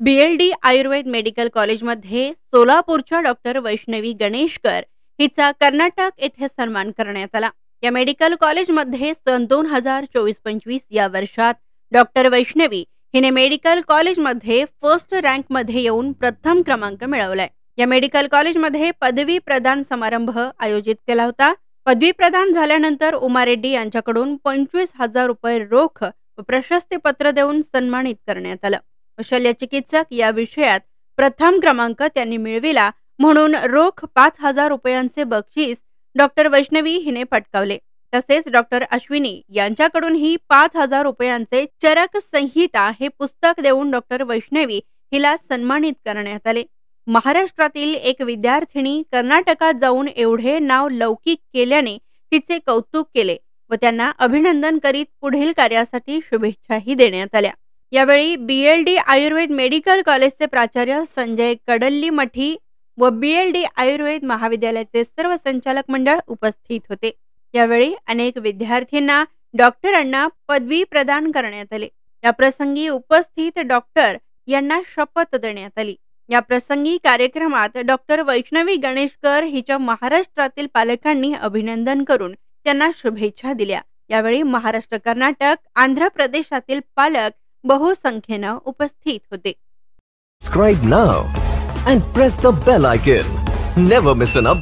BLD Ayurveda medical कॉलेजमध्ये सोलापूरच्या doctor Vaishnavi Ganeshkar हिचा कर्नाटक येथे सन्मान करण्यात आला। या मेडिकल कॉलेजमध्ये सन 2024-25 या वर्षात डॉक्टर वैष्णवी हिने मेडिकल कॉलेजमध्ये फर्स्ट रँकमध्ये येऊन प्रथम क्रमांक मिळवलाय। या मेडिकल कॉलेजमध्ये पदवी प्रदान समारंभ आयोजित केला होता। पदवी प्रदान झाल्यानंतर उमा रेड्डी यांच्याकडून 25,000 रुपये रोख व प्रशस्तीपत्र देऊन सन्मानित करण्यात आलं। शल्यचिकित्सक या विषयात प्रथम क्रमांक त्यांनी मिळविला म्हणून रोख 5,000 रुपयांचे बक्षीस डॉक्टर वैष्णवी हिने पटकावले। तसेच डॉक्टर अश्विनी यांच्याकडूनही 5,000 रुपयांचे चरक संहिता हे पुस्तक देऊन डॉक्टर वैष्णवी हिला सन्मानित करण्यात आले। महाराष्ट्रातील एक विद्यार्थिनी कर्नाटकात जाऊन एवढे नाव लौकिक केल्याने तिचे कौतुक केले व त्यांना अभिनंदन करीत पुढील कार्यासाठी शुभेच्छाही देण्यात आल्या। यावेळी BLD आयुर्वेद मेडिकल कॉलेजचे प्राचार्य संजय कडल्लीमठी व BLD आयुर्वेद महाविद्यालयाचे सर्व संचालक मंडळ उपस्थित होते। यावेळी अनेक विद्यार्थ्यांना डॉक्टरांना पदवी प्रदान करण्यात आले। या प्रसंगी उपस्थित डॉक्टर यांना शपथ देण्यात आली। या प्रसंगी कार्यक्रमात डॉक्टर वैष्णवी गणेशकर हिच्या महाराष्ट्रातील पालकांनी अभिनंदन करून त्यांना शुभेच्छा दिल्या। यावेळी महाराष्ट्र, कर्नाटक, आंध्र प्रदेशातील पालक बहुसंख्येने उपस्थित होते। Subscribe now and press the bell icon. Never miss an update.